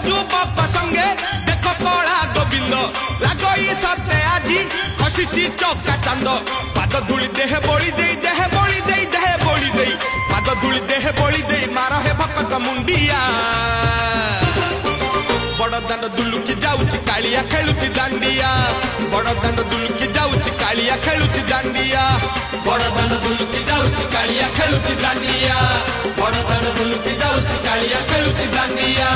युवक संगे देख कला गोविंद लगई सते आज खसी चौका चांद पाद धूली देह बोली दे देह बोली दे देह बोली दे पाद धूली देह बोली दे मार हे भक्त मुंडिया बड़ दांड दुलुकी जाऊची कालिया खेलुची दांडिया बड़ दांड दुलुकी जाऊची कालिया खेलुची दांडिया बड़ दांड दुलुकी जाऊची कालिया खेलुची दांडिया बड़ दांड दुलुकी जाऊची कालिया खेलुची दांडिया।